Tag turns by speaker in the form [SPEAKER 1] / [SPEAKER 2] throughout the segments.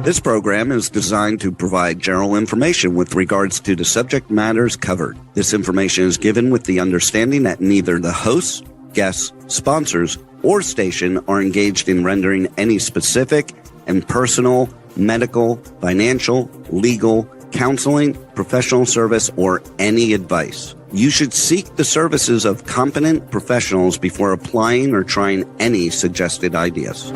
[SPEAKER 1] This program is designed to provide general information with regards to the subject matters covered. This information is given with the understanding that neither the hosts, guests, sponsors, or station are engaged in rendering any specific and personal, medical, financial, legal, counseling, professional service, or any advice. You should seek the services of competent professionals before applying or trying any suggested ideas.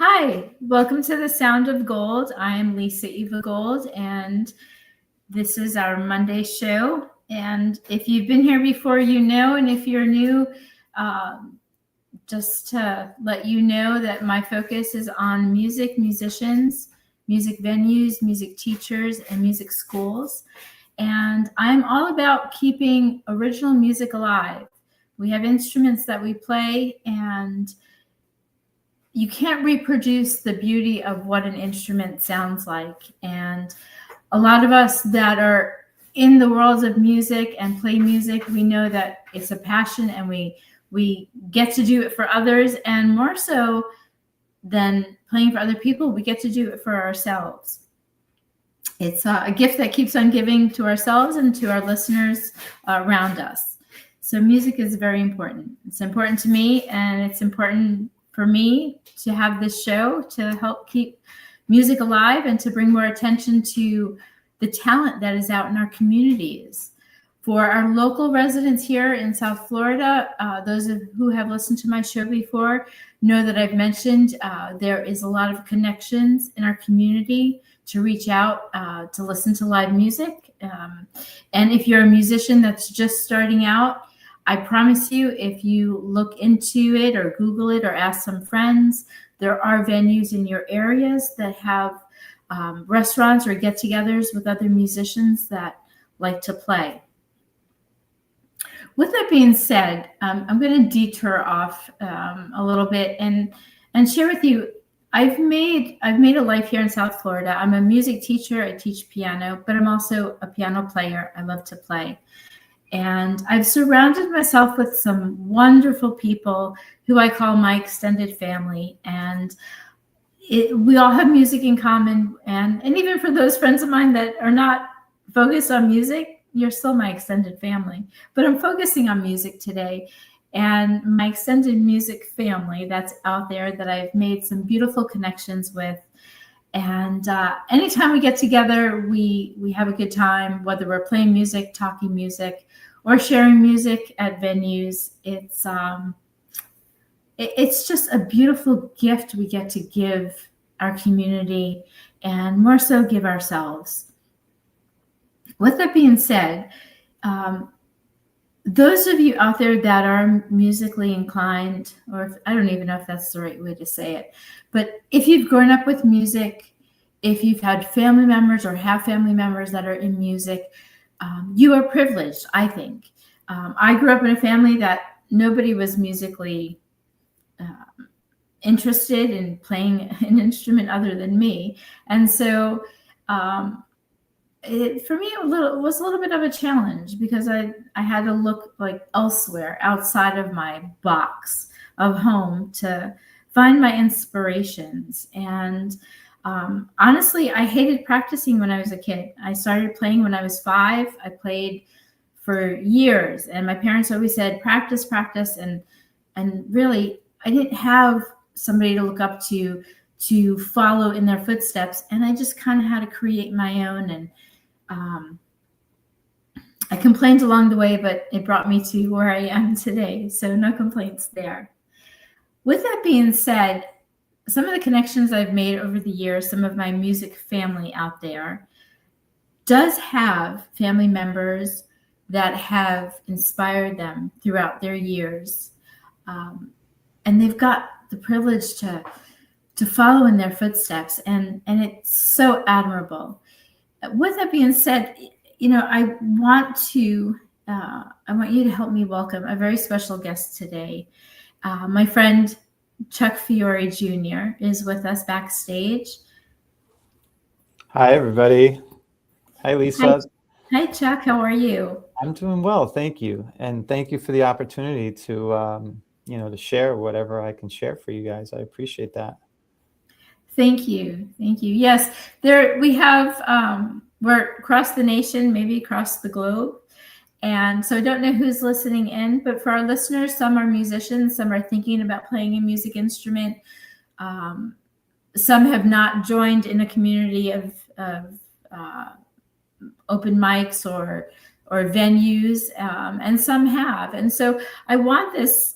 [SPEAKER 2] Hi, welcome to the Sound of Gold. I'm Lisa Eva Gold, and this is our Monday show. And if you've been here before, you know, and if you're new, just to let you know that my focus is on music, musicians, music venues, music teachers, and music schools. And I'm all about keeping original music alive. We have instruments that we play, and you can't reproduce the beauty of what an instrument sounds like. And a lot of us that are in the world of music and play music, we know that it's a passion, and we get to do it for others. And more so than playing for other people, we get to do it for ourselves. It's a gift that keeps on giving to ourselves and to our listeners around us. So music is very important. It's important to me, and it's important for me to have this show to help keep music alive and to bring more attention to the talent that is out in our communities. For our local residents here in South Florida, those who have listened to my show before know that I've mentioned there is a lot of connections in our community to reach out to listen to live music. And if you're a musician that's just starting out, I promise you, if you look into it or Google it or ask some friends, there are venues in your areas that have restaurants or get-togethers with other musicians that like to play. With that being said, I'm going to detour off a little bit and share with you. I've made a life here in South Florida. I'm a music teacher. I teach piano, but I'm also a piano player. I love to play. And I've surrounded myself with some wonderful people who I call my extended family. And we all have music in common. And even for those friends of mine that are not focused on music, you're still my extended family. But I'm focusing on music today. And my extended music family that's out there that I've made some beautiful connections with. And anytime we get together, we have a good time, whether we're playing music, talking music, or sharing music at venues. It's just a beautiful gift we get to give our community, and more so give ourselves. With that being said, those of you out there that are musically inclined, or I don't even know if that's the right way to say it, but if you've grown up with music, if you've had family members or have family members that are in music, you are privileged, I think. I grew up in a family that nobody was musically interested in playing an instrument other than me. And so for me, it was a little bit of a challenge because I had to look like elsewhere outside of my box of home to find my inspirations. And honestly, I hated practicing when I was a kid. I started playing when I was 5. I played for years, and my parents always said, practice, practice. And really, I didn't have somebody to look up to follow in their footsteps. And I just kind of had to create my own. And I complained along the way, but it brought me to where I am today. So no complaints there. With that being said, some of the connections I've made over the years, some of my music family out there does have family members that have inspired them throughout their years. And they've got the privilege to follow in their footsteps. And it's so admirable. With that being said, I want to I want you to help me welcome a very special guest today. My friend Chuck Fiore Jr. is with us backstage.
[SPEAKER 3] Hi, everybody. Hi,
[SPEAKER 2] Hi,
[SPEAKER 3] Lisa.
[SPEAKER 2] hi, Chuck. How are you?
[SPEAKER 3] I'm doing well, thank you, and thank you for the opportunity to, to share whatever I can share for you guys. I appreciate that.
[SPEAKER 2] Thank you. Thank you. Yes, there we have. We're across the nation, maybe across the globe. And so I don't know who's listening in, but for our listeners, some are musicians, some are thinking about playing a music instrument. Some have not joined in a community of open mics or venues, and some have. And so I want this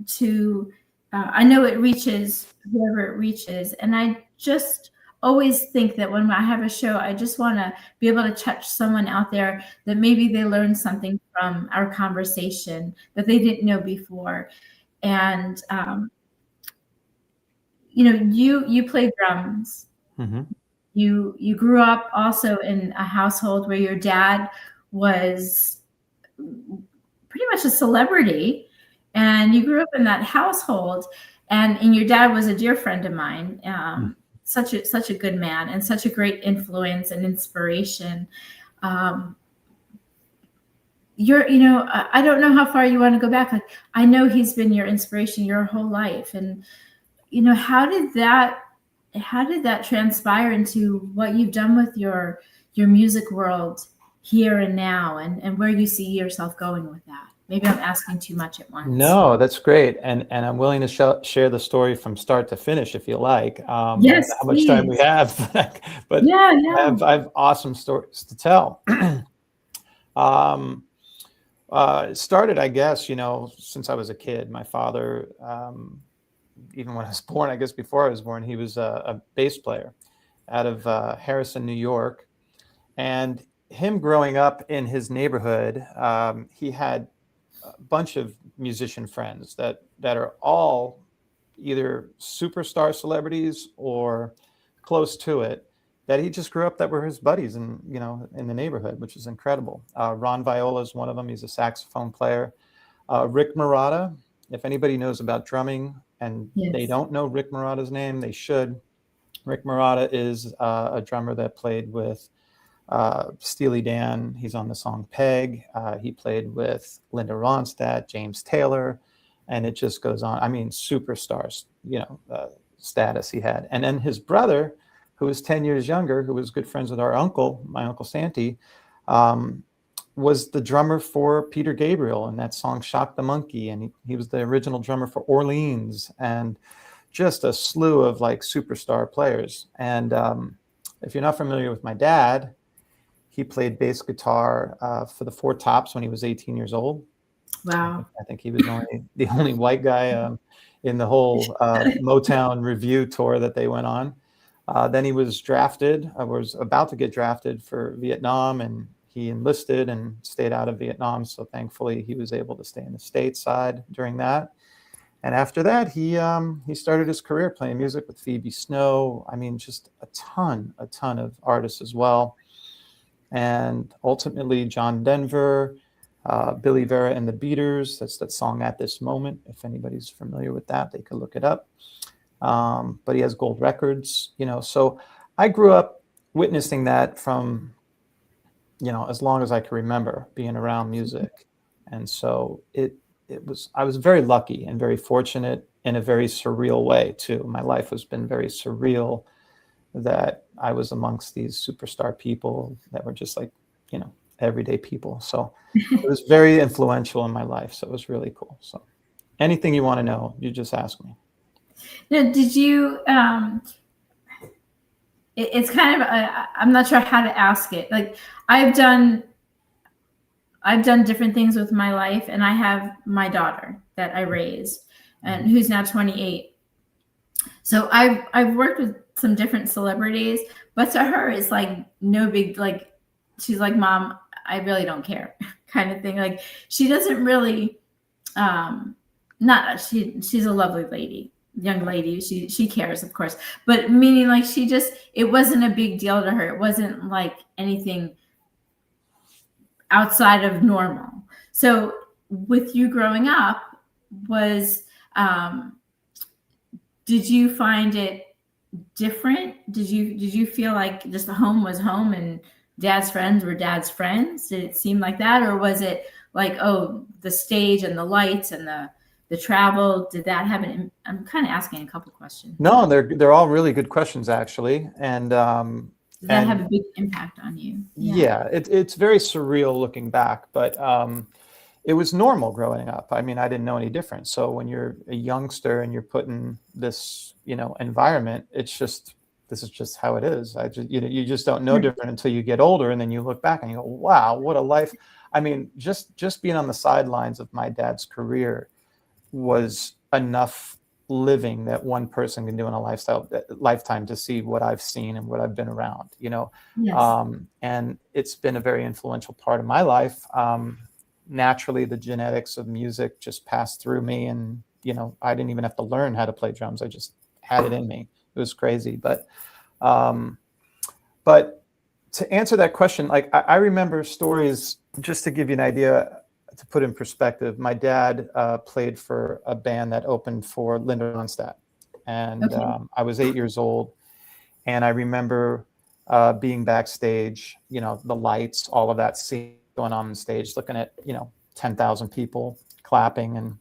[SPEAKER 2] to, I know it reaches whoever it reaches, and I just always think that when I have a show, I just want to be able to touch someone out there that maybe they learned something from our conversation that they didn't know before. And you play drums.
[SPEAKER 3] Mm-hmm.
[SPEAKER 2] You grew up also in a household where your dad was pretty much a celebrity, and you grew up in that household, and your dad was a dear friend of mine. Such a good man and such a great influence and inspiration. I don't know how far you want to go back. Like, I know he's been your inspiration your whole life, and how did that transpire into what you've done with your music world here and now, and where you see yourself going with that? Maybe I'm asking too much at once.
[SPEAKER 3] No, that's great, and I'm willing to share the story from start to finish if you like.
[SPEAKER 2] Yes,
[SPEAKER 3] how much time we have, but
[SPEAKER 2] yeah.
[SPEAKER 3] I have awesome stories to tell. It started, I guess, since I was a kid. My father, even when I was born, I guess before I was born, he was a bass player out of Harrison, New York. And him growing up in his neighborhood, he had a bunch of musician friends that are all either superstar celebrities or close to it, that he just grew up that were his buddies in the neighborhood, which is incredible. Ron Viola is one of them. He's a saxophone player. Rick Marotta, if anybody knows about drumming and they don't know Rick Marotta's name, they should. Rick Marotta is a drummer that played with Steely Dan. He's on the song Peg. He played with Linda Ronstadt, James Taylor, and it just goes on. I mean, superstars, status he had. And then his brother, who was 10 years younger, who was good friends with our uncle, my Uncle Santi, was the drummer for Peter Gabriel in that song Shock the Monkey. And he was the original drummer for Orleans, and just a slew of like superstar players. And if you're not familiar with my dad, he played bass guitar for the Four Tops when he was 18 years old.
[SPEAKER 2] Wow.
[SPEAKER 3] I think he was the only white guy in the whole Motown review tour that they went on. Then he was drafted, was about to get drafted for Vietnam, and he enlisted and stayed out of Vietnam. So thankfully he was able to stay in the stateside during that. And after that, he started his career playing music with Phoebe Snow. I mean, just a ton of artists as well. And ultimately, John Denver, Billy Vera and the Beaters. That's that song At This Moment. If anybody's familiar with that, they could look it up. But he has gold records, So I grew up witnessing that from, as long as I can remember being around music. And so I was very lucky and very fortunate in a very surreal way too. My life has been very surreal, that I was amongst these superstar people that were just like, everyday people. So it was very influential in my life. So it was really cool. So anything you want to know, you just ask me.
[SPEAKER 2] Now, did you, it's kind of, I'm not sure how to ask it. Like I've done different things with my life, and I have my daughter that I raised and who's now 28. So I've worked with some different celebrities, but to her, it's like no big, like, she's like, Mom, I really don't care kind of thing. Like she doesn't really, she's a lovely lady, young lady. She cares, of course, but meaning like it wasn't a big deal to her. It wasn't like anything outside of normal. So with you growing up, was did you find it different? Did you feel like just the home was home and dad's friends were dad's friends? Did it seem like that, or was it like, oh, the stage and the lights and the travel, did that have I'm kind of asking a couple questions.
[SPEAKER 3] No, they're all really good questions, actually. And
[SPEAKER 2] did that have a big impact on you?
[SPEAKER 3] Yeah, it's very surreal looking back, but it was normal growing up. I mean, I didn't know any different. So when you're a youngster and you're put in this, environment, this is just how it is. You just don't know different until you get older, and then you look back and you go, wow, what a life. I mean, just being on the sidelines of my dad's career was enough living that one person can do in a lifetime to see what I've seen and what I've been around,
[SPEAKER 2] Yes.
[SPEAKER 3] And it's been a very influential part of my life. Naturally, the genetics of music just passed through me, and I didn't even have to learn how to play drums. I just had it in me. It was crazy. But to answer that question, like I remember stories, just to give you an idea, to put in perspective. My dad played for a band that opened for Linda Ronstadt, and
[SPEAKER 2] Okay.
[SPEAKER 3] I was 8 years old, and I remember being backstage, the lights, all of that scene going on stage, looking at 10,000 people clapping, and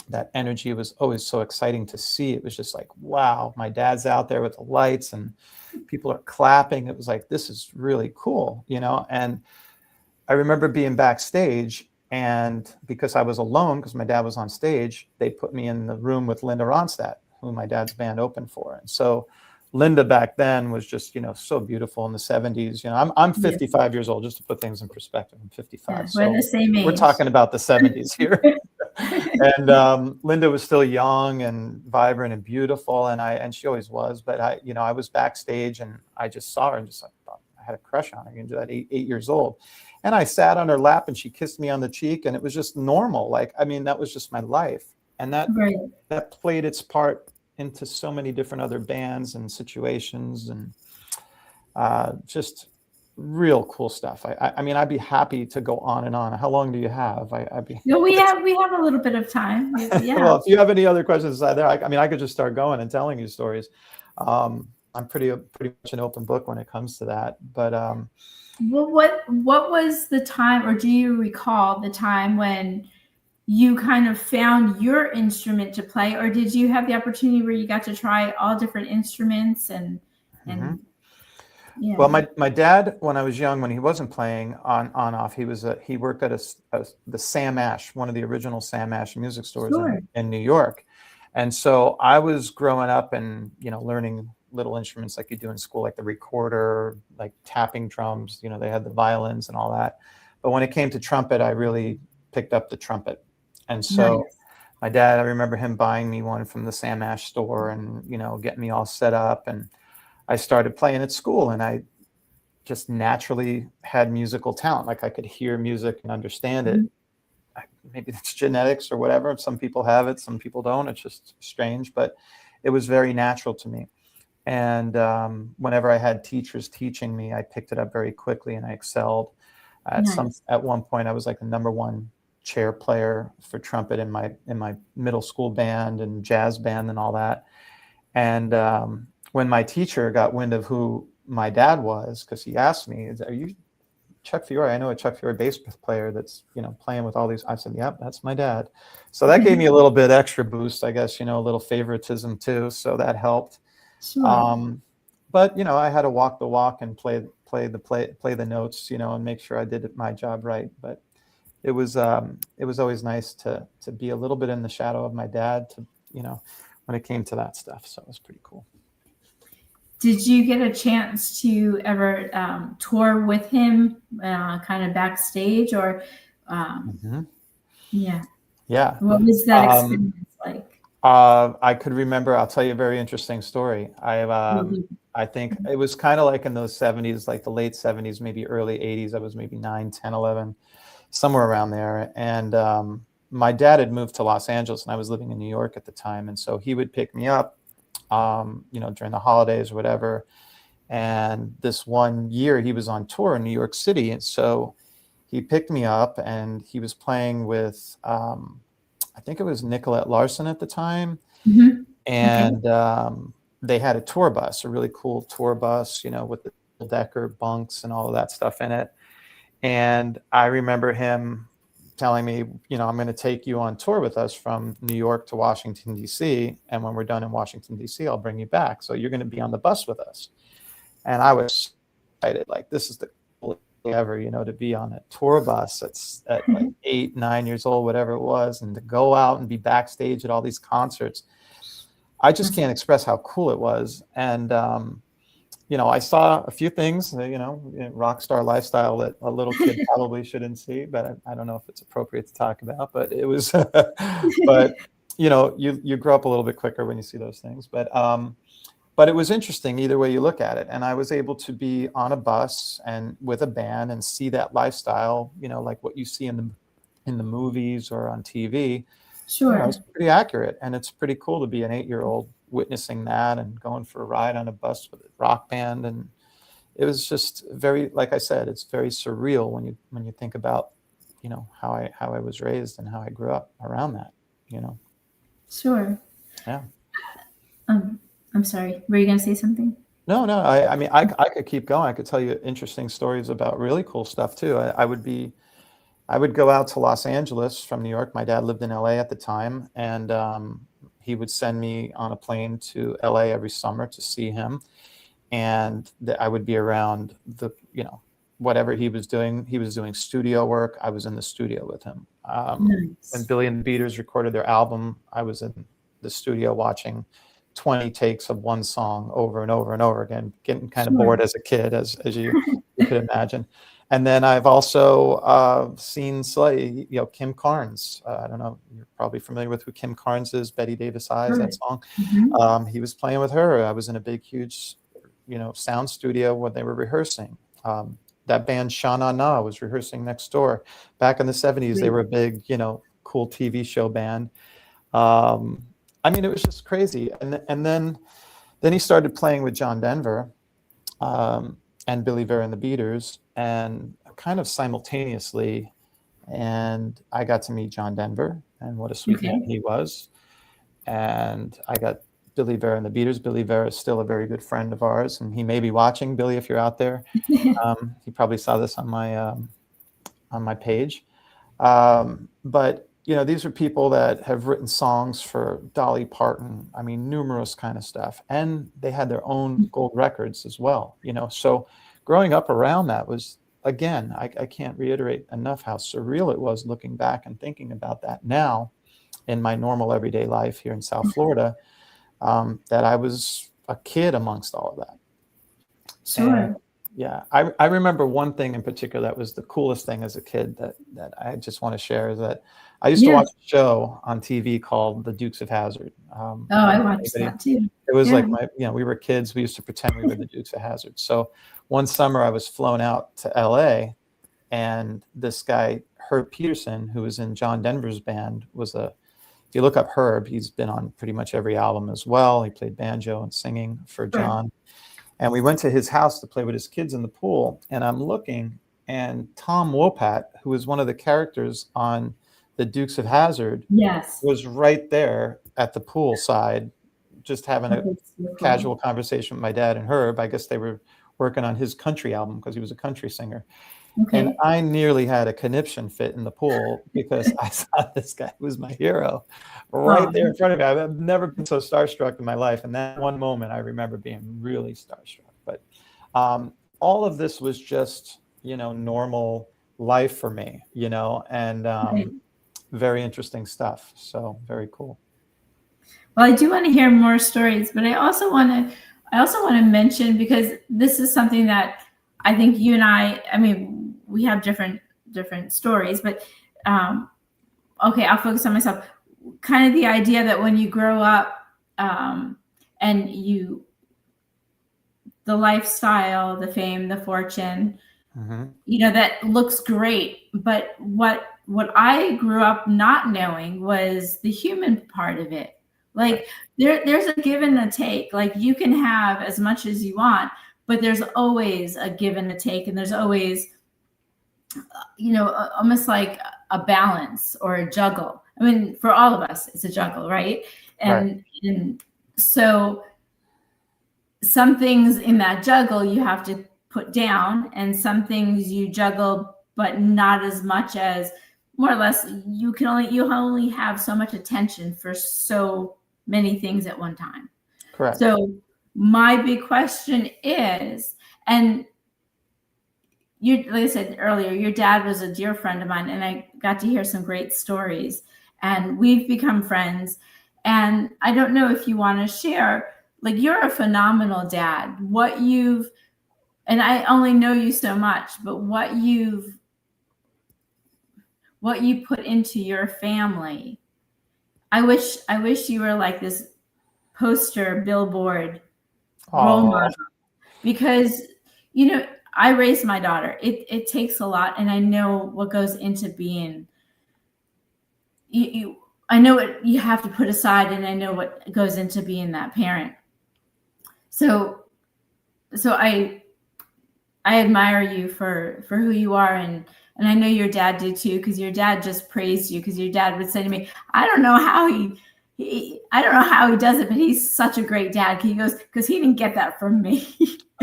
[SPEAKER 3] that energy was always so exciting to see. It was just like, wow, my dad's out there with the lights and people are clapping. It was like, this is really cool, and I remember being backstage, and because I was alone, because my dad was on stage, they put me in the room with Linda Ronstadt, who my dad's band opened for. And so Linda back then was just, so beautiful in the 70s. I'm 55 years old, just to put things in perspective. I'm 55.
[SPEAKER 2] Yeah,
[SPEAKER 3] so
[SPEAKER 2] we're the same age.
[SPEAKER 3] We're talking about the 70s here. And Linda was still young and vibrant and beautiful, and she always was. But I was backstage, and I just saw her and just like thought I had a crush on her. You know, at 8 years old, and I sat on her lap, and she kissed me on the cheek, and it was just normal. Like, I mean, that was just my life, and that played its part into so many different other bands and situations, and just real cool stuff. I mean, I'd be happy to go on and on. How long do you have?
[SPEAKER 2] No, we have a little bit of time. Yeah.
[SPEAKER 3] Well, if you have any other questions there, I mean, I could just start going and telling you stories. I'm pretty much an open book when it comes to that. But
[SPEAKER 2] well, what was the time, or do you recall the time when you kind of found your instrument to play, or did you have the opportunity where you got to try all different instruments and yeah.
[SPEAKER 3] Well, my dad, when I was young, when he wasn't playing on off, he worked at the Sam Ash, one of the original Sam Ash music stores in New York. And so I was growing up and, learning little instruments like you do in school, like the recorder, like tapping drums, they had the violins and all that. But when it came to trumpet, I really picked up the trumpet. And so my dad, I remember him buying me one from the Sam Ash store and, getting me all set up. And I started playing at school, and I just naturally had musical talent. Like, I could hear music and understand it. Maybe it's genetics or whatever. Some people have it, some people don't. It's just strange, but it was very natural to me. And whenever I had teachers teaching me, I picked it up very quickly, and I excelled. At one point, I was like the #1 chair player for trumpet in my middle school band and jazz band and all that. And when my teacher got wind of who my dad was, because he asked me, "Are you Chuck Fiore? I know a Chuck Fiore bass player that's playing with all these." I said, "Yep, that's my dad." So that gave me a little bit extra boost, I guess, a little favoritism too. So that helped.
[SPEAKER 2] Sure.
[SPEAKER 3] But I had to walk the walk and play the notes, and make sure I did my job right. But it was always nice to be a little bit in the shadow of my dad, to when it came to that stuff. So it was pretty cool.
[SPEAKER 2] Did you get a chance to ever tour with him, kind of backstage, or yeah? What was that experience like?
[SPEAKER 3] I could remember. I'll tell you a very interesting story. I think it was kind of like in those 70s, like the late 70s, maybe early 80s. I was maybe 9, 10, 11, somewhere around there. And my dad had moved to Los Angeles, and I was living in New York at the time. And so he would pick me up, during the holidays or whatever. And this one year he was on tour in New York City. And so he picked me up, and he was playing with, I think it was Nicolette Larson at the time.
[SPEAKER 2] Mhm. Okay.
[SPEAKER 3] And they had a tour bus, a really cool tour bus, with the decker bunks and all of that stuff in it. And I remember him telling me, I'm going to take you on tour with us from New York to Washington, D.C. And when we're done in Washington, D.C., I'll bring you back. So you're going to be on the bus with us. And I was excited, like, this is the coolest thing ever, to be on a tour bus at like 8, 9 years old, whatever it was, and to go out and be backstage at all these concerts. I just can't express how cool it was. And, I saw a few things, rock star lifestyle that a little kid probably shouldn't see, but I don't know if it's appropriate to talk about, but it was, but you grow up a little bit quicker when you see those things, but it was interesting either way you look at it. And I was able to be on a bus and with a band and see that lifestyle, like what you see in the movies or on TV.
[SPEAKER 2] Sure.
[SPEAKER 3] It's pretty accurate, and it's pretty cool to be an 8-year-old witnessing that and going for a ride on a bus with a rock band. And it was just very, like I said, it's very surreal when you think about, how I was raised and how I grew up around that,
[SPEAKER 2] Sure.
[SPEAKER 3] Yeah.
[SPEAKER 2] I'm sorry. Were you going to say something?
[SPEAKER 3] No. I mean, I could keep going. I could tell you interesting stories about really cool stuff too. I would go out to Los Angeles from New York. My dad lived in LA at the time, and he would send me on a plane to LA every summer to see him. And I would be around whatever he was doing. He was doing studio work. I was in the studio with him.
[SPEAKER 2] Nice.
[SPEAKER 3] When Billy and the Beaters recorded their album, I was in the studio watching 20 takes of one song over and over and over again, getting kind of bored as a kid, as you could imagine. And then I've also seen Kim Carnes. I don't know, you're probably familiar with who Kim Carnes is, Betty Davis Eyes, that song.
[SPEAKER 2] Mm-hmm.
[SPEAKER 3] He was playing with her. I was in a big, huge, sound studio when they were rehearsing. That band Sha Na Na was rehearsing next door. Back in the 70s, they were a big, cool TV show band. I mean, it was just crazy. And then he started playing with John Denver. And Billy Vera and the Beaters, and kind of simultaneously, and I got to meet John Denver, and what a sweet man he was. And I got Billy Vera and the Beaters. Billy Vera is still a very good friend of ours, and he may be watching. Billy, if you're out there, he probably saw this on my page. But these are people that have written songs for Dolly Parton. I mean, numerous kind of stuff. And they had their own gold records as well, So growing up around that was, again, I can't reiterate enough how surreal it was looking back and thinking about that now in my normal everyday life here in South Florida, that I was a kid amongst all of that.
[SPEAKER 2] Sure.
[SPEAKER 3] And, yeah, I remember one thing in particular that was the coolest thing as a kid that I just want to share is that I used to watch a show on TV called The Dukes of Hazzard.
[SPEAKER 2] I watched that too.
[SPEAKER 3] It was like we were kids. We used to pretend we were the Dukes of Hazzard. So one summer I was flown out to LA, and this guy, Herb Peterson, who was in John Denver's band, if you look up Herb, he's been on pretty much every album as well. He played banjo and singing for John. And we went to his house to play with his kids in the pool. And I'm looking, and Tom Wopat, who was one of the characters on The Dukes of Hazzard, was right there at the pool side, just having a casual conversation with my dad and Herb. I guess they were working on his country album because he was a country singer. And I nearly had a conniption fit in the pool because I saw this guy who was my hero right there in front of me. I've never been so starstruck in my life. And that one moment, I remember being really starstruck. But all of this was just, normal life for me, and very interesting stuff. So very cool.
[SPEAKER 2] Well, I do want to hear more stories, but I also want to mention, because this is something that I think you and I mean, we have different stories, but I'll focus on myself. Kind of the idea that when you grow up, and the lifestyle, the fame, the fortune, that looks great. But what I grew up not knowing was the human part of it. Like there's a give and a take. Like you can have as much as you want, but there's always a give and a take, and there's always almost like a balance or a juggle. I mean, for all of us, it's a juggle, right?
[SPEAKER 3] Right.
[SPEAKER 2] And so some things in that juggle you have to put down, and some things you juggle, but not as much as, more or less, you only have so much attention for so many things at one time.
[SPEAKER 3] Correct.
[SPEAKER 2] So my big question is, and like I said earlier, your dad was a dear friend of mine, and I got to hear some great stories, and we've become friends. And I don't know if you want to share, like, you're a phenomenal dad. And I only know you so much, but what you put into your family. I wish you were like this poster billboard role model, because I raised my daughter. It takes a lot, and I know what goes into being you. I know what you have to put aside, and I know what goes into being that parent. So I admire you for who you are, and I know your dad did too, because your dad just praised you, because your dad would say to me, I don't know how he does it, but he's such a great dad. He goes, because he didn't get that from me.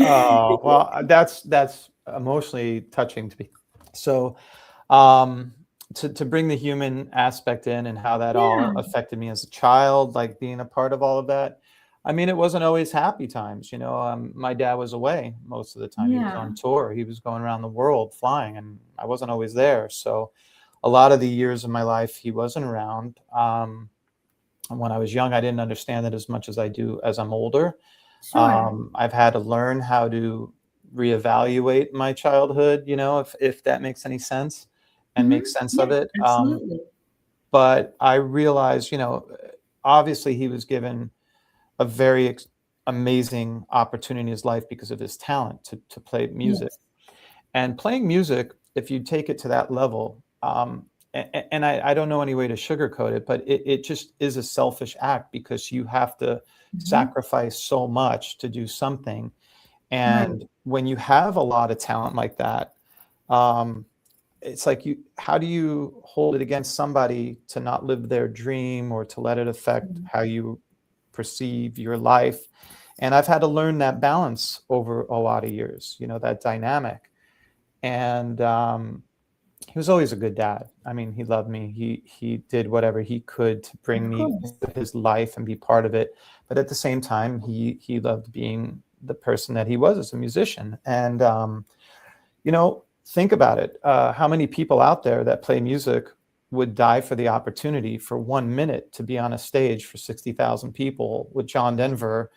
[SPEAKER 3] Oh, well, that's emotionally touching to me. So, to bring the human aspect in and how that all affected me as a child, like being a part of all of that. I mean, it wasn't always happy times, my dad was away most of the time. He was on tour. He was going around the world flying, and I wasn't always there. So a lot of the years of my life, he wasn't around. And when I was young, I didn't understand it as much as I do as I'm older.
[SPEAKER 2] Sure.
[SPEAKER 3] I've had to learn how to reevaluate my childhood, if that makes any sense, and make sense of it.
[SPEAKER 2] Absolutely.
[SPEAKER 3] But I realized, obviously he was given a very amazing opportunity in his life because of his talent to play music.
[SPEAKER 2] Yes.
[SPEAKER 3] And playing music, if you take it to that level, and I don't know any way to sugarcoat it, but it just is a selfish act, because you have to sacrifice so much to do something. And when you have a lot of talent like that, it's like, how do you hold it against somebody to not live their dream, or to let it affect how you perceive your life? And I've had to learn that balance over a lot of years, that dynamic. And he was always a good dad. I mean, he loved me. He did whatever he could to bring me into his life and be part of it. But at the same time, he loved being the person that he was as a musician. And think about it. How many people out there that play music would die for the opportunity for 1 minute to be on a stage for 60,000 people with John Denver,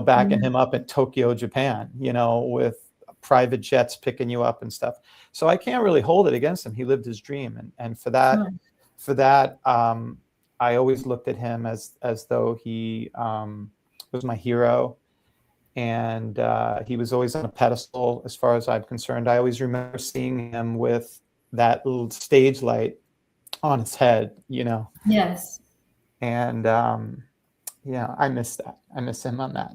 [SPEAKER 3] backing him up in Tokyo, Japan, with private jets picking you up and stuff. So I can't really hold it against him. He lived his dream. And for that, I always looked at him as though he was my hero. And he was always on a pedestal as far as I'm concerned. I always remember seeing him with that little stage light on his head,
[SPEAKER 2] Yes.
[SPEAKER 3] And I miss that. I miss him on that.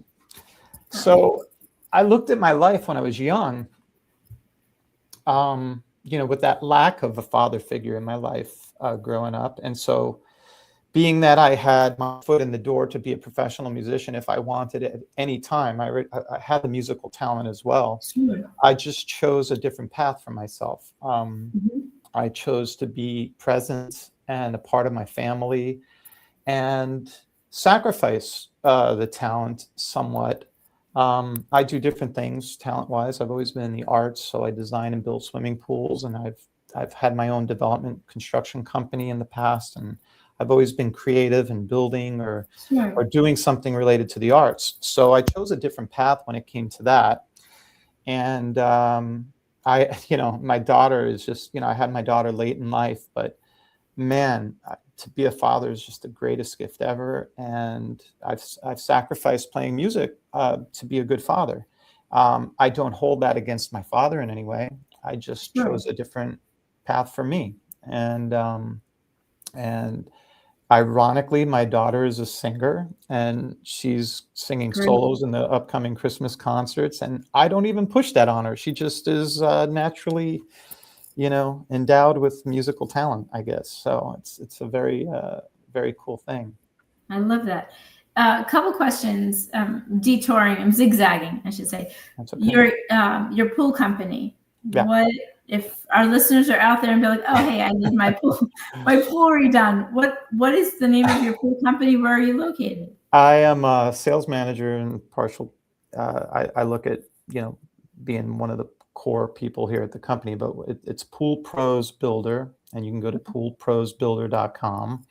[SPEAKER 3] So I looked at my life when I was young, with that lack of a father figure in my life growing up. And so, being that I had my foot in the door to be a professional musician, if I wanted it at any time, I had the musical talent as well.
[SPEAKER 2] Sure.
[SPEAKER 3] I just chose a different path for myself. I chose to be present and a part of my family, and sacrifice the talent somewhat. I do different things talent-wise. I've always been in the arts, so I design and build swimming pools, and I've had my own development construction company in the past, and I've always been creative and building or doing something related to the arts. So I chose a different path when it came to that. And my daughter is just, I had my daughter late in life, but man, to be a father is just the greatest gift ever. And I've sacrificed playing music to be a good father. I don't hold that against my father in any way. I just chose a different path for me. And ironically, my daughter is a singer, and she's singing solos in the upcoming Christmas concerts. And I don't even push that on her. She just is naturally, endowed with musical talent, I guess. So it's a very very cool thing.
[SPEAKER 2] I love that. A couple questions, detouring, I'm zigzagging, I should say.
[SPEAKER 3] That's okay.
[SPEAKER 2] Your pool company.
[SPEAKER 3] Yeah.
[SPEAKER 2] What if our listeners are out there and be like, oh, hey, I need my pool redone? What is the name of your pool company? Where are you located?
[SPEAKER 3] I am a sales manager and partial. I look at being one of the core people here at the company, but it's Pool Pros Builder, and you can go to poolprosbuilder.com.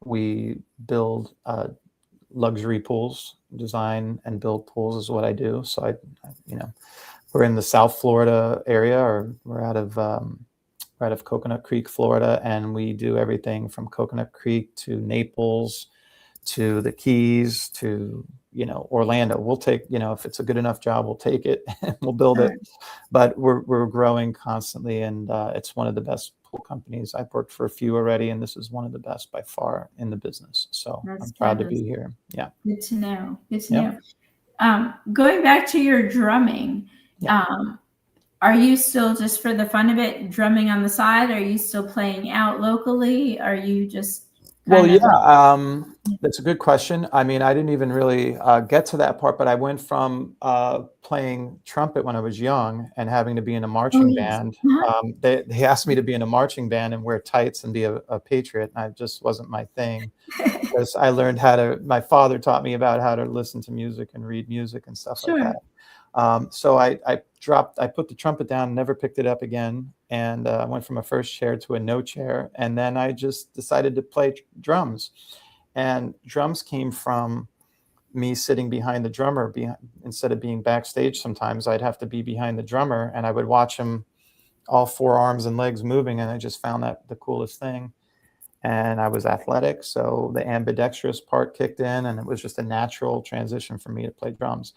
[SPEAKER 3] We build luxury pools, design and build pools is what I do. So we're in the South Florida area, or we're out of Coconut Creek, Florida, and we do everything from Coconut Creek to Naples to the Keys to Orlando. We'll take, if it's a good enough job, we'll take it and we'll build it. But we're growing constantly, and it's one of the best pool companies. I've worked for a few already, and this is one of the best by far in the business. So I'm proud to be here. Yeah.
[SPEAKER 2] Good to know. Good to know. Going back to your drumming, are you still, just for the fun of it, drumming on the side? Are you still playing out locally? Are you just
[SPEAKER 3] that's a good question. I mean, I didn't even really get to that part, but I went from playing trumpet when I was young and having to be in a marching band. They asked me to be in a marching band and wear tights and be a patriot, and I just wasn't my thing. Because I learned my father taught me about how to listen to music and read music and stuff like that. So I put the trumpet down, never picked it up again, and went from a first chair to a no chair. And then I just decided to play drums. And drums came from me sitting behind the drummer. Instead of being backstage, sometimes I'd have to be behind the drummer, and I would watch him, all four arms and legs moving, and I just found that the coolest thing. And I was athletic, so the ambidextrous part kicked in, and it was just a natural transition for me to play drums.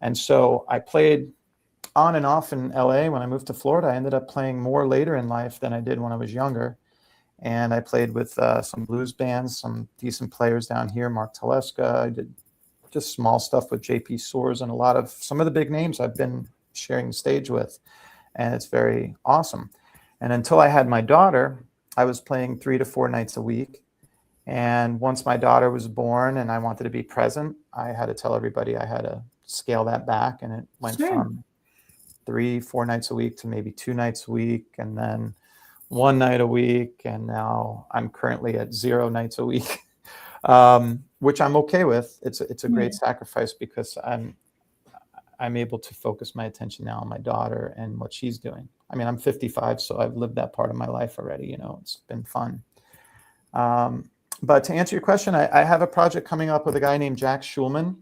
[SPEAKER 3] And so I played on and off in LA. When I moved to Florida, I ended up playing more later in life than I did when I was younger. And I played with some blues bands, some decent players down here, Mark Teleska. I did just small stuff with JP Soars and some of the big names I've been sharing the stage with. And it's very awesome. And until I had my daughter, I was playing 3 to 4 nights a week. And once my daughter was born and I wanted to be present, I had to tell everybody I had to scale that back. And it went from 3-4 nights a week to maybe 2 nights a week, and then 1 night a week. And now I'm currently at 0 nights a week, which I'm okay with. It's a great sacrifice because I'm able to focus my attention now on my daughter and what she's doing. I mean, I'm 55, so I've lived that part of my life already. It's been fun. But to answer your question, I have a project coming up with a guy named Jack Schulman.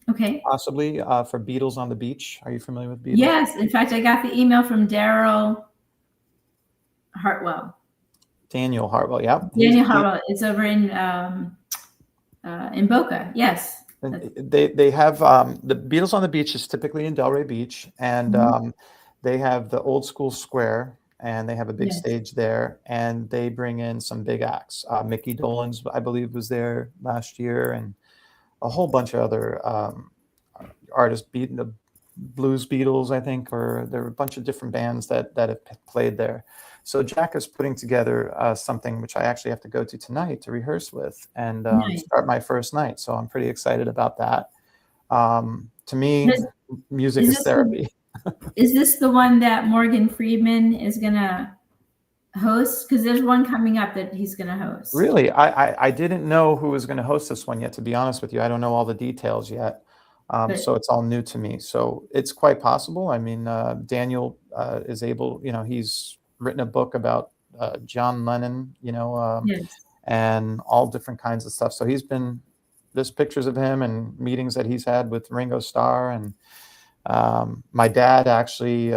[SPEAKER 2] Okay.
[SPEAKER 3] Possibly for Beatles on the Beach. Are you familiar with Beatles?
[SPEAKER 2] Yes. In fact, I got the email from Daryl Hartwell.
[SPEAKER 3] Daniel Hartwell, yeah.
[SPEAKER 2] Daniel Hartwell. It's over in Boca. Yes.
[SPEAKER 3] They have the Beatles on the Beach is typically in Delray Beach, and they have the old school square, and they have a big stage there, and they bring in some big acts. Mickey Dolenz, I believe, was there last year, and a whole bunch of other artists, the Blues Beatles, I think, or there were a bunch of different bands that have played there. So Jack is putting together something which I actually have to go to tonight to rehearse with and start my first night. So I'm pretty excited about that. To me, music is therapy.
[SPEAKER 2] Is this the one that Morgan Friedman is going to host? Because there's one coming up that he's going to host.
[SPEAKER 3] Really? I didn't know who was going to host this one yet, to be honest with you. I don't know all the details yet. So it's all new to me. So it's quite possible. I mean, Daniel is able, he's written a book about John Lennon, and all different kinds of stuff. So there's pictures of him and meetings that he's had with Ringo Starr. And my dad actually,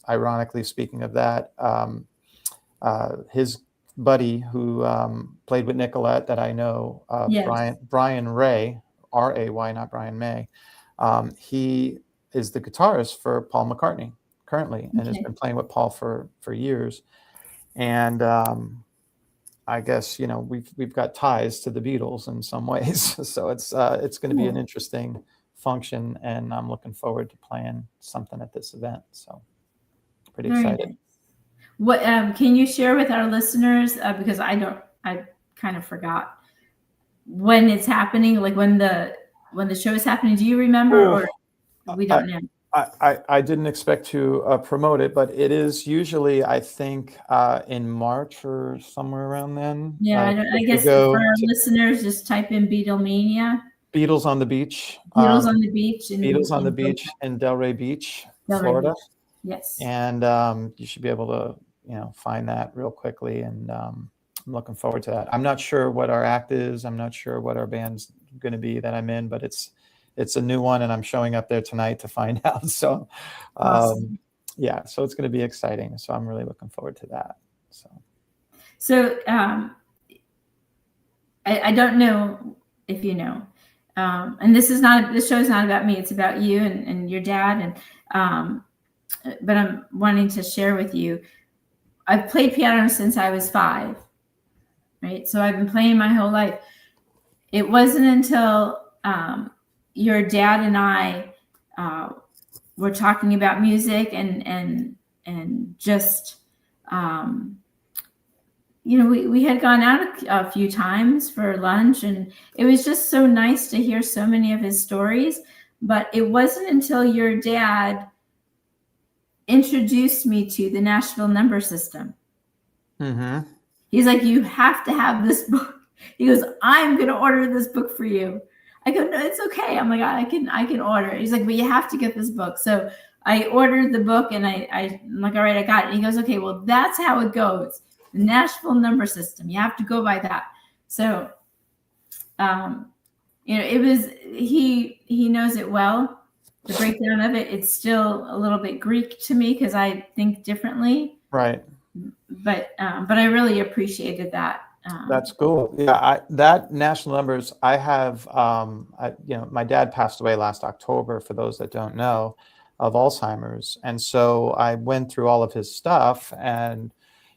[SPEAKER 3] ironically speaking of that, his buddy who played with Nicolette that I know, Brian Ray, R-A-Y, not Brian May. He is the guitarist for Paul McCartney currently, and has been playing with Paul for years. And I guess we've got ties to the Beatles in some ways. So it's going to be an interesting function, and I'm looking forward to playing something at this event. So pretty excited.
[SPEAKER 2] What can you share with our listeners? Because I kind of forgot when it's happening, like when the show is happening. Do you remember, or we don't know?
[SPEAKER 3] I didn't expect to promote it, but it is usually, I think, in March or somewhere around then.
[SPEAKER 2] Yeah, I guess for our listeners, just type in Beatlemania.
[SPEAKER 3] Beatles on the Beach.
[SPEAKER 2] Beatles on the Beach.
[SPEAKER 3] Beatles on the Beach in Delray Beach, Florida.
[SPEAKER 2] Beach. Yes.
[SPEAKER 3] And you should be able to, find that real quickly. And I'm looking forward to that. I'm not sure what our act is. I'm not sure what our band's going to be that I'm in, but it's a new one, and I'm showing up there tonight to find out. So,
[SPEAKER 2] awesome.
[SPEAKER 3] Yeah, so it's going to be exciting. So I'm really looking forward to that.
[SPEAKER 2] So I don't know if you know, and this show is not about me. It's about you and your dad. And but I'm wanting to share with you. I've played piano since I was 5. Right, so I've been playing my whole life. It wasn't until your dad and I were talking about music and just we had gone out a few times for lunch, and it was just so nice to hear so many of his stories. But it wasn't until your dad introduced me to the Nashville number system.
[SPEAKER 3] Mm-hmm.
[SPEAKER 2] He's like, you have to have this book. He goes, I'm going to order this book for you. I go, no, it's okay. I'm like, I can order it. He's like, but you have to get this book. So I ordered the book, and I'm like, all right, I got it. And he goes, okay, well, that's how it goes. The Nashville number system. You have to go by that. So, it was, he knows it well. The breakdown of it, it's still a little bit Greek to me because I think differently.
[SPEAKER 3] Right.
[SPEAKER 2] But I really appreciated that.
[SPEAKER 3] That's cool. Yeah, that national numbers, I have, my dad passed away last October, for those that don't know, of Alzheimer's. And so I went through all of his stuff, and,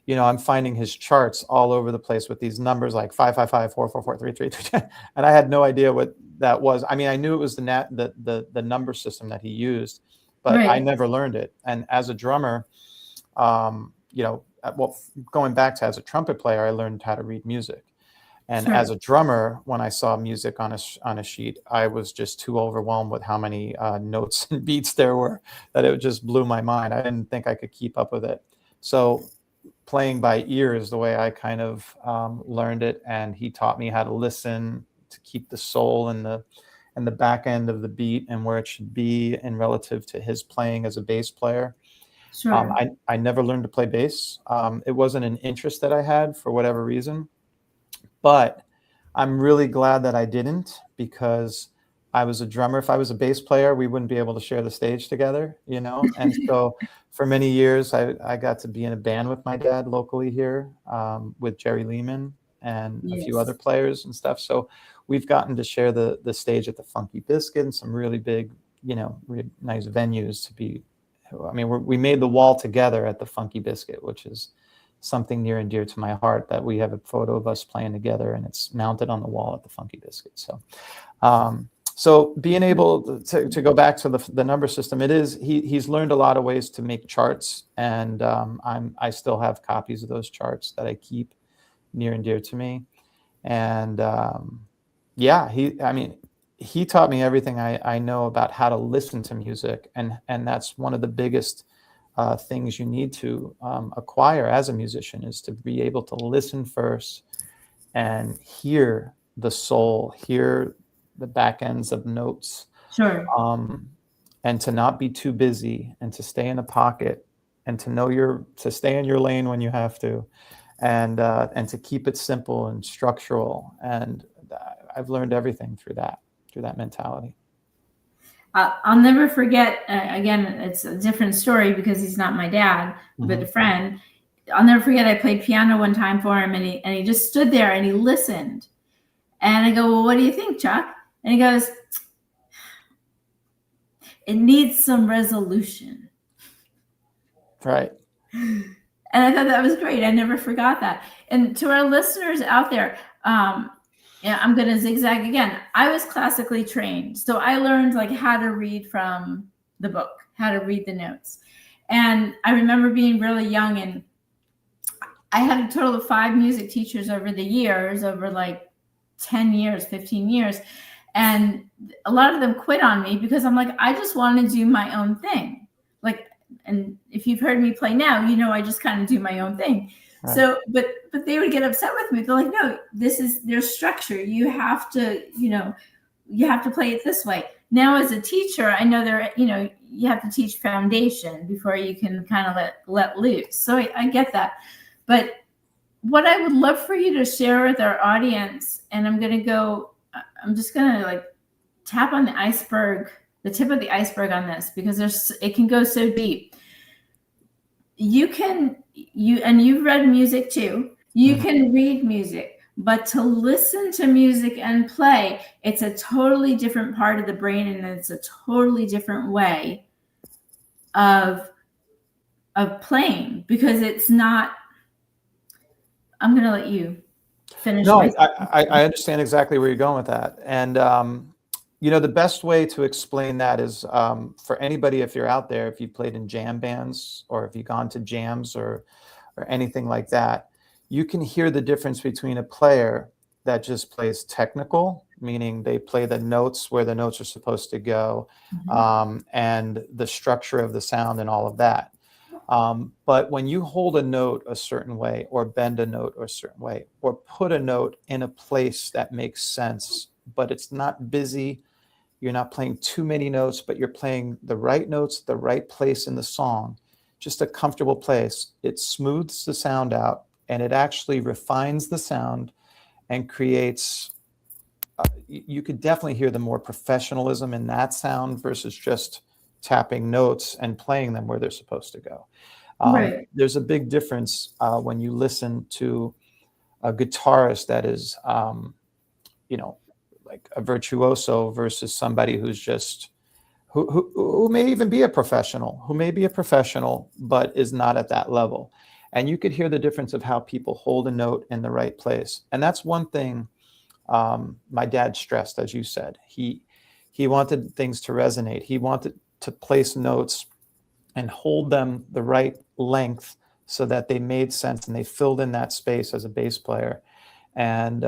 [SPEAKER 3] I'm finding his charts all over the place with these numbers like 555, 444, 333, and I had no idea what that was. I mean, I knew it was the number system that he used, but
[SPEAKER 2] right.
[SPEAKER 3] I never learned it. And as a drummer, going back to as a trumpet player, I learned how to read music. And
[SPEAKER 2] sure.
[SPEAKER 3] As a drummer, when I saw music on a sheet, I was just too overwhelmed with how many notes and beats there were that it just blew my mind. I didn't think I could keep up with it. So playing by ear is the way I kind of learned it. And he taught me how to listen, to keep the soul and the back end of the beat and where it should be in relative to his playing as a bass player.
[SPEAKER 2] Sure.
[SPEAKER 3] I never learned to play bass. It wasn't an interest that I had for whatever reason, but I'm really glad that I didn't, because I was a drummer. If I was a bass player, we wouldn't be able to share the stage together, And so for many years, I got to be in a band with my dad locally here, with Jerry Lehman and
[SPEAKER 2] yes.
[SPEAKER 3] a few other players and stuff. So we've gotten to share the stage at the Funky Biscuit and some really big, really nice venues to be. I mean, we made the wall together at the Funky Biscuit, which is something near and dear to my heart, that we have a photo of us playing together, and it's mounted on the wall at the Funky Biscuit. So, so being able to go back to the number system, he's learned a lot of ways to make charts, and I still have copies of those charts that I keep near and dear to me. And he taught me everything I know about how to listen to music, and that's one of the biggest things you need to acquire as a musician, is to be able to listen first and hear the soul, hear the back ends of notes.
[SPEAKER 2] Sure.
[SPEAKER 3] And to not be too busy, and to stay in a pocket, and to stay in your lane when you have to, and to keep it simple and structural. And I've learned everything through that mentality.
[SPEAKER 2] I'll never forget, again, it's a different story because he's not my dad, but a friend. I'll never forget, I played piano one time for him, and he just stood there and he listened. And I go, well, what do you think, Chuck? And he goes, it needs some resolution.
[SPEAKER 3] Right.
[SPEAKER 2] And I thought that was great. I never forgot that. And to our listeners out there, I'm going to zigzag again. I was classically trained. So I learned like how to read from the book, how to read the notes. And I remember being really young and I had a total of 5 music teachers over the years, over like 10 years, 15 years. And a lot of them quit on me because I'm like, I just want to do my own thing. Like, and if you've heard me play now, you know, I just kind of do my own thing.
[SPEAKER 3] Right.
[SPEAKER 2] So, but they would get upset with me. They're like, no, there's structure. You have to, you know, you have to play it this way. Now, as a teacher, I know you have to teach foundation before you can kind of let loose. So I get that. But what I would love for you to share with our audience, and I'm just going to like tap on the iceberg, the tip of the iceberg on this, because it can go so deep. You've read music too. You can read music, but to listen to music and play, it's a totally different part of the brain, and it's a totally different way of playing, because it's not. I'm going to let you finish.
[SPEAKER 3] No, I understand exactly where you're going with that. And, you know, the best way to explain that is for anybody, if you're out there, if you've played in jam bands or if you've gone to jams or anything like that, you can hear the difference between a player that just plays technical, meaning they play the notes where the notes are supposed to go, and the structure of the sound and all of that. But when you hold a note a certain way, or bend a note a certain way, or put a note in a place that makes sense, but it's not busy, you're not playing too many notes, but you're playing the right notes, the right place in the song, just a comfortable place, it smooths the sound out, and it actually refines the sound and creates, you could definitely hear the more professionalism in that sound versus just tapping notes and playing them where they're supposed to go.
[SPEAKER 2] Right.
[SPEAKER 3] There's a big difference when you listen to a guitarist that is, you know, like a virtuoso versus somebody who's just, who may even be a professional, but is not at that level. And you could hear the difference of how people hold a note in the right place. And that's one thing my dad stressed, as you said. He wanted things to resonate. He wanted to place notes and hold them the right length so that they made sense and they filled in that space as a bass player. And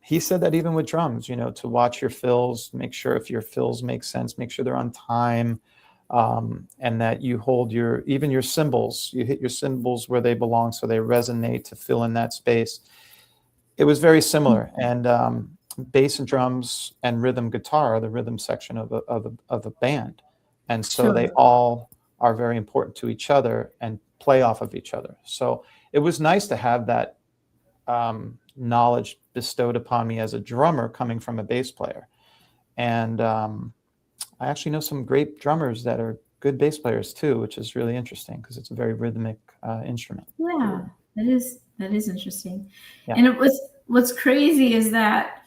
[SPEAKER 3] he said that even with drums, you know, to watch your fills, make sure if your fills make sense, make sure they're on time, and that you hold even your cymbals, you hit your cymbals where they belong so they resonate to fill in that space. It was very similar. And bass and drums and rhythm guitar are the rhythm section of a band. And so they all are very important to each other and play off of each other. So it was nice to have that knowledge bestowed upon me as a drummer coming from a bass player. And I actually know some great drummers that are good bass players too, which is really interesting because it's a very rhythmic instrument.
[SPEAKER 2] Yeah, that is interesting.
[SPEAKER 3] Yeah.
[SPEAKER 2] And what's crazy is that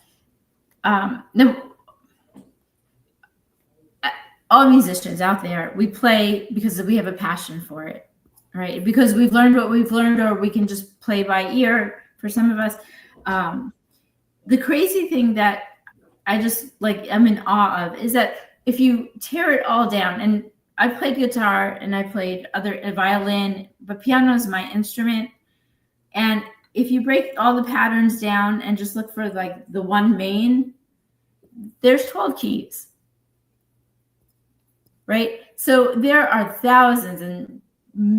[SPEAKER 2] all musicians out there, we play because we have a passion for it, right? Because we've learned what we've learned, or we can just play by ear for some of us. The crazy thing that I'm in awe of is that if you tear it all down, and I played guitar and I played a violin, but piano is my instrument. And if you break all the patterns down and just look for like the one main, there's 12 keys, right? So there are thousands and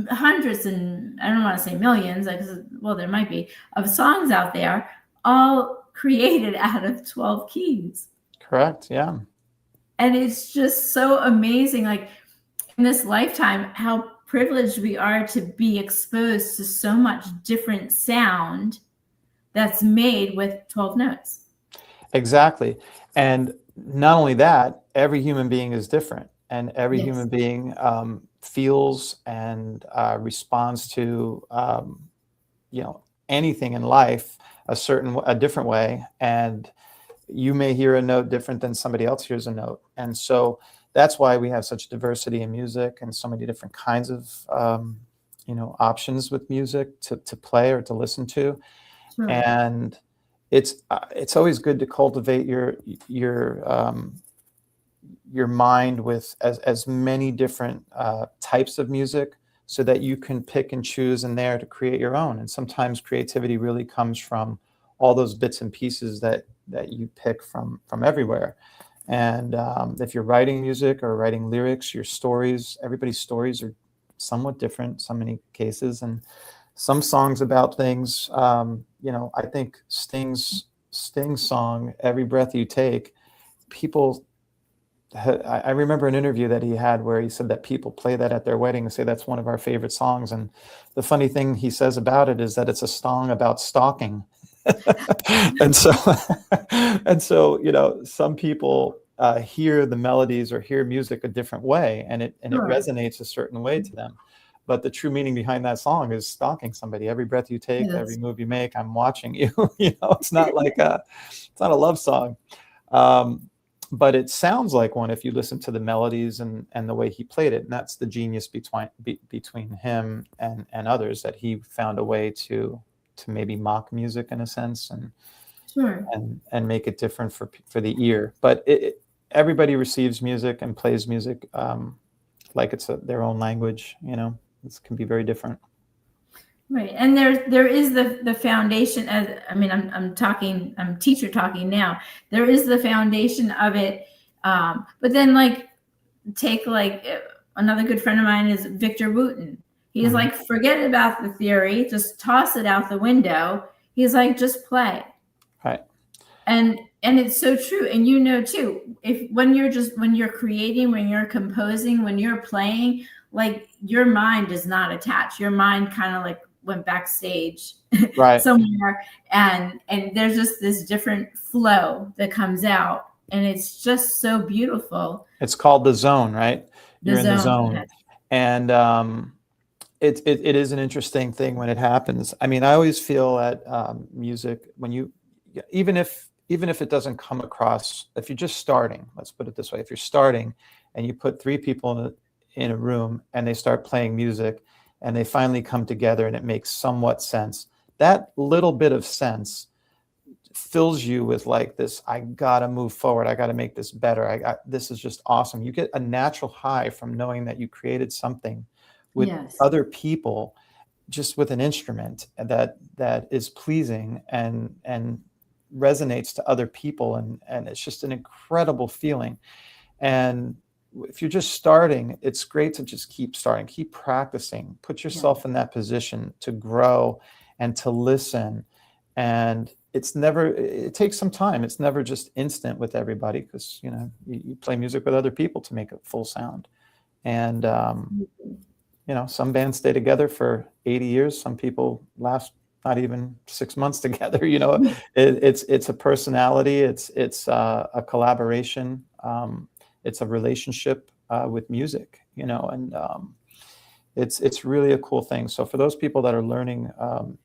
[SPEAKER 2] hundreds, and I don't want to say millions, well, there might be, of songs out there, all created out of 12 keys.
[SPEAKER 3] Correct. Yeah.
[SPEAKER 2] And it's just so amazing, like in this lifetime, how privileged we are to be exposed to so much different sound that's made with 12 notes.
[SPEAKER 3] Exactly. And not only that, every human being is different, and every
[SPEAKER 2] Yes.
[SPEAKER 3] human being feels and responds to, you know, anything in life a different way. And you may hear a note different than somebody else hears a note. And so that's why we have such diversity in music and so many different kinds of, you know, options with music to play or to listen to.
[SPEAKER 2] Sure.
[SPEAKER 3] And it's always good to cultivate your mind with as many different types of music, so that you can pick and choose in there to create your own. And sometimes creativity really comes from all those bits and pieces that you pick from everywhere. And if you're writing music or writing lyrics, your stories, everybody's stories are somewhat different, so many cases, and some songs about things. I think Sting's song, "Every Breath You Take," people. I remember an interview that he had where he said that people play that at their wedding and say that's one of our favorite songs. And the funny thing he says about it is that it's a song about stalking. and so, some people hear the melodies or hear music a different way, and it resonates a certain way to them. But the true meaning behind that song is stalking somebody. Every breath you take, every move you make, I'm watching you. It's not like it's not a love song. But it sounds like one if you listen to the melodies and the way he played it. And that's the genius between him and others, that he found a way to maybe mock music in a sense and make it different for the ear. But everybody receives music and plays music like it's their own language. It can be very different.
[SPEAKER 2] Right. And there is the foundation. I'm teacher talking now. There is the foundation of it. But then take another good friend of mine is Victor Wooten. He's like, forget about the theory, just toss it out the window. He's like, just play.
[SPEAKER 3] Right.
[SPEAKER 2] And it's so true. And too, when you're creating, when you're composing, when you're playing, your mind is not attached. Your mind kind of went backstage
[SPEAKER 3] right.
[SPEAKER 2] somewhere, and there's just this different flow that comes out, and it's just so beautiful.
[SPEAKER 3] It's called the zone, right? You're in the zone.
[SPEAKER 2] Yes.
[SPEAKER 3] And it is an interesting thing when it happens. I always feel that music, when even if it doesn't come across, if you're just starting, let's put it this way, if you're starting and you put 3 people in a room and they start playing music and they finally come together and it makes somewhat sense, that little bit of sense fills you with this, I gotta move forward, I gotta make this better, this is just awesome. You get a natural high from knowing that you created something with other people, just with an instrument that is pleasing and resonates to other people, and it's just an incredible feeling. And if you're just starting, it's great to just keep starting, keep practicing, put yourself in that position to grow and to listen. And it takes some time. It's never just instant with everybody, because, you play music with other people to make a full sound. And, some bands stay together for 80 years. Some people last not even 6 months together. It's a personality. It's a collaboration. It's a relationship with music, and it's really a cool thing. So for those people that are learning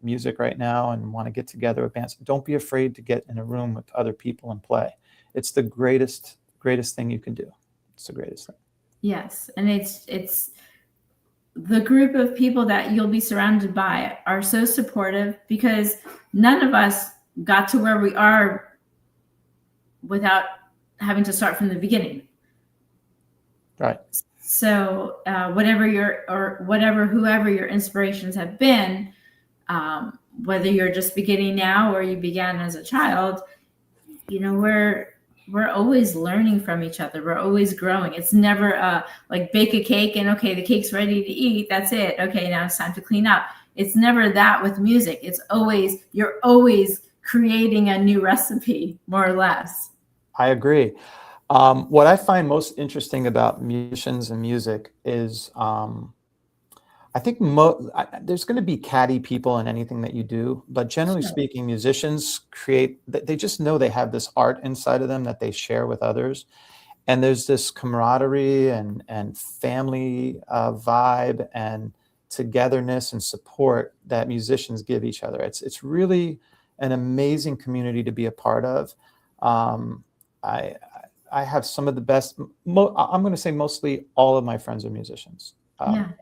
[SPEAKER 3] music right now and want to get together with bands, don't be afraid to get in a room with other people and play. It's the greatest thing you can do. It's the greatest thing.
[SPEAKER 2] Yes, and it's the group of people that you'll be surrounded by are so supportive, because none of us got to where we are without having to start from the beginning.
[SPEAKER 3] Right.
[SPEAKER 2] So whoever your inspirations have been, whether you're just beginning now or you began as a child, we're always learning from each other. We're always growing. It's never bake a cake and okay, the cake's ready to eat. That's it. Okay, now it's time to clean up. It's never that with music. You're always creating a new recipe, more or less.
[SPEAKER 3] I agree. What I find most interesting about musicians and music is, I think there's going to be catty people in anything that you do, but generally speaking, musicians they just know they have this art inside of them that they share with others. And there's this camaraderie and family vibe and togetherness and support that musicians give each other. It's really an amazing community to be a part of. I have some of the best, I'm going to say mostly all of my friends are musicians,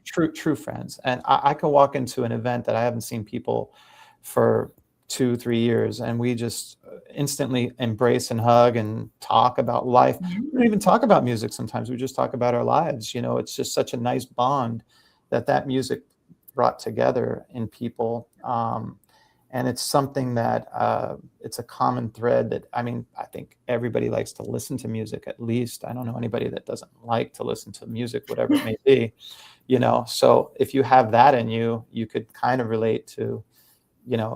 [SPEAKER 3] true friends. And I can walk into an event that I haven't seen people for 2-3 years, and we just instantly embrace and hug and talk about life. We don't even talk about music sometimes. We just talk about our lives. It's just such a nice bond that music brought together in people. And it's something that it's a common thread that, I mean, I think everybody likes to listen to music at least. I don't know anybody that doesn't like to listen to music, whatever it may be, So if you have that in you, you could kind of relate to,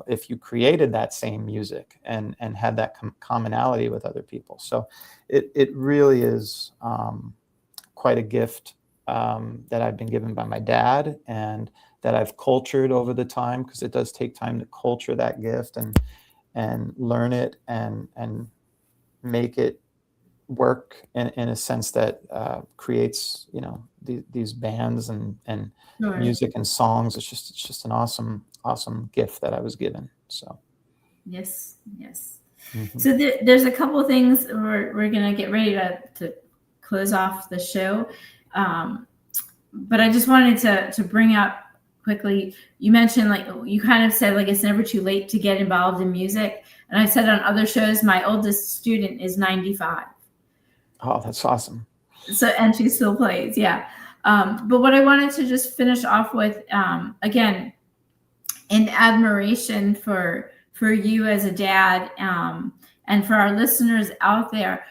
[SPEAKER 3] if you created that same music and had that commonality with other people. So it really is quite a gift that I've been given by my dad, and that I've cultured over the time, because it does take time to culture that gift and learn it and make it work in a sense that creates, these bands and
[SPEAKER 2] Sure.
[SPEAKER 3] music and songs. It's just an awesome gift that I was given. So
[SPEAKER 2] Yes.
[SPEAKER 3] mm-hmm.
[SPEAKER 2] So there's a couple of things we're gonna get ready to close off the show, but I just wanted to bring up quickly. You mentioned, like, you kind of said, like, it's never too late to get involved in music, and I've said on other shows, my oldest student is 95.
[SPEAKER 3] Oh, that's awesome.
[SPEAKER 2] So, and she still plays, yeah. But what I wanted to just finish off with, again, in admiration for you as a dad, and for our listeners out there,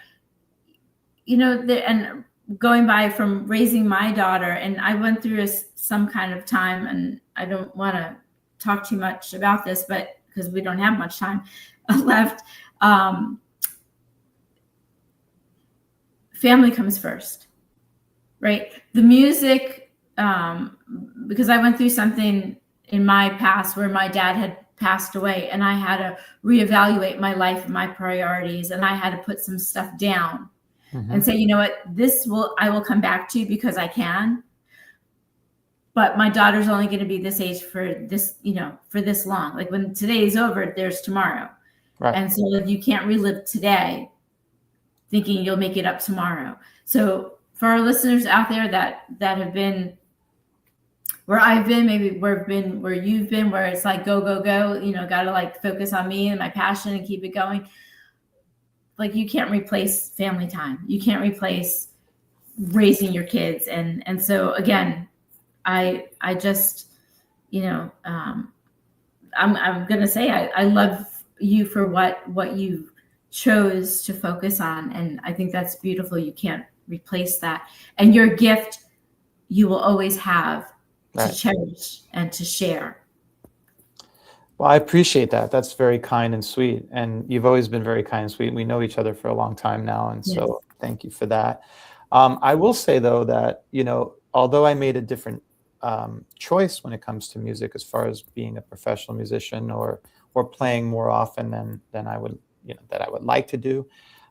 [SPEAKER 2] and going by from raising my daughter, and I went through some kind of time, and I don't want to talk too much about this, but because we don't have much time left, family comes first, right? The music, because I went through something in my past where my dad had passed away, and I had to reevaluate my life and my priorities, and I had to put some stuff down. Mm-hmm. And say, you know what, I will come back to because I can, but my daughter's only going to be this age for this, for this long. Like, when today is over, there's tomorrow. Right. And so if you can't relive today thinking you'll make it up tomorrow. So for our listeners out there that have been where I've been, maybe where you've been, where it's like, go, got to like focus on me and my passion and keep it going. Like, you can't replace family time. You can't replace raising your kids. And so again, I just, I'm going to say, I love you for what you chose to focus on. And I think that's beautiful. You can't replace that. And your gift, you will always have to cherish and to share.
[SPEAKER 3] Well, I appreciate that. That's very kind and sweet. And you've always been very kind and sweet. We know each other for a long time now. And so thank you for that. I will say, though, that, although I made a different choice when it comes to music, as far as being a professional musician or playing more often than I would, that I would like to do,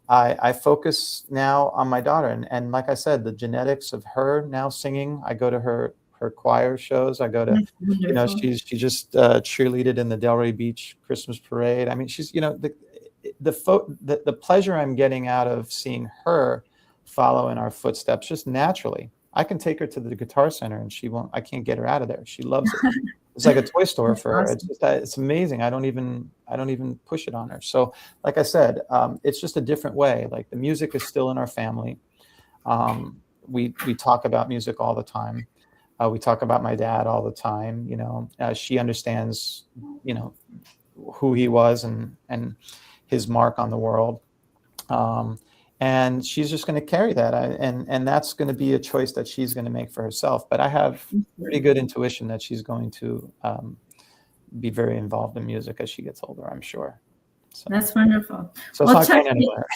[SPEAKER 3] I focus now on my daughter. And like I said, the genetics of her now singing, I go to her choir shows. I go to, she just cheerleaded in the Delray Beach Christmas parade. I mean, she's, the pleasure I'm getting out of seeing her follow in our footsteps just naturally. I can take her to the Guitar Center and I can't get her out of there. She loves it. It's like a toy store for her. It's just, it's amazing. I don't even push it on her. So like I said, it's just a different way. Like, the music is still in our family. We talk about music all the time. We talk about my dad all the time. She understands, who he was and his mark on the world. And she's just going to carry that. And that's going to be a choice that she's going to make for herself. But I have pretty good intuition that she's going to be very involved in music as she gets older, I'm sure. So,
[SPEAKER 2] that's wonderful.
[SPEAKER 3] So it's not going anywhere.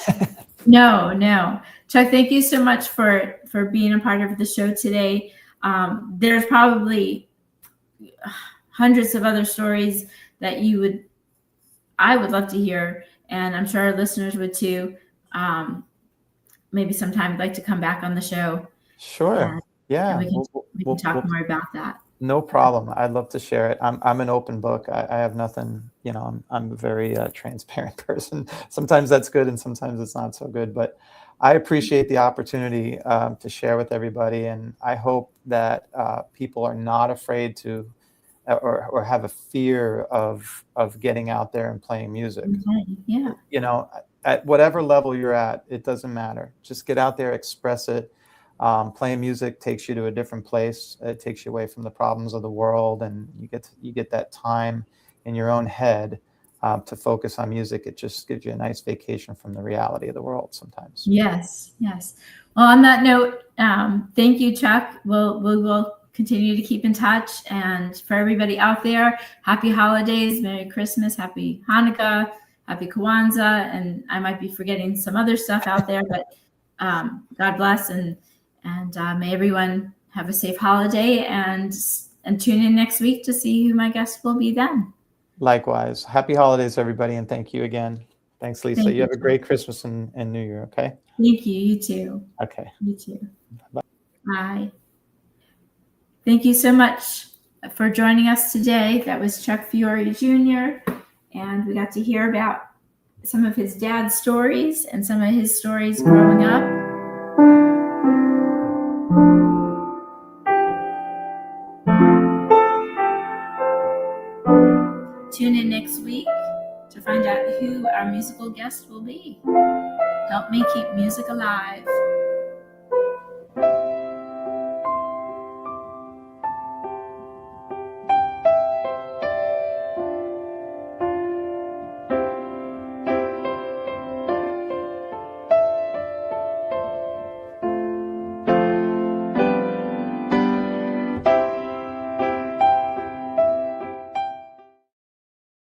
[SPEAKER 2] No. Chuck, thank you so much for being a part of the show today. There's probably hundreds of other stories that I would love to hear, and I'm sure our listeners would too. Maybe sometime I'd like to come back on the show.
[SPEAKER 3] Sure. Yeah.
[SPEAKER 2] We can talk more about that.
[SPEAKER 3] No problem. I'd love to share it. I'm an open book. I have nothing, I'm a very transparent person. Sometimes that's good and sometimes it's not so good, but I appreciate the opportunity to share with everybody. And I hope that people are not afraid to or have a fear of getting out there and playing music.
[SPEAKER 2] Yeah.
[SPEAKER 3] At whatever level you're at, it doesn't matter. Just get out there, express it. Playing music takes you to a different place. It takes you away from the problems of the world, and you get that time in your own head to focus on music. It just gives you a nice vacation from the reality of the world sometimes.
[SPEAKER 2] Yes, yes. Well, on that note, thank you, Chuck. We'll continue to keep in touch. And for everybody out there, happy holidays, Merry Christmas, Happy Hanukkah, Happy Kwanzaa, and I might be forgetting some other stuff out there, but God bless, and may everyone have a safe holiday, and tune in next week to see who my guest will be then.
[SPEAKER 3] Likewise. Happy holidays, everybody, and thank you again. Thanks, Lisa.
[SPEAKER 2] Thank
[SPEAKER 3] you have a great Christmas and New Year, okay?
[SPEAKER 2] Thank you. You too.
[SPEAKER 3] Okay.
[SPEAKER 2] You too.
[SPEAKER 3] Bye.
[SPEAKER 2] Bye. Thank you so much for joining us today. That was Chuck Fiore Jr., and we got to hear about some of his dad's stories and some of his stories growing up. Tune in next week to find out who our musical guest will be. Help me keep music alive.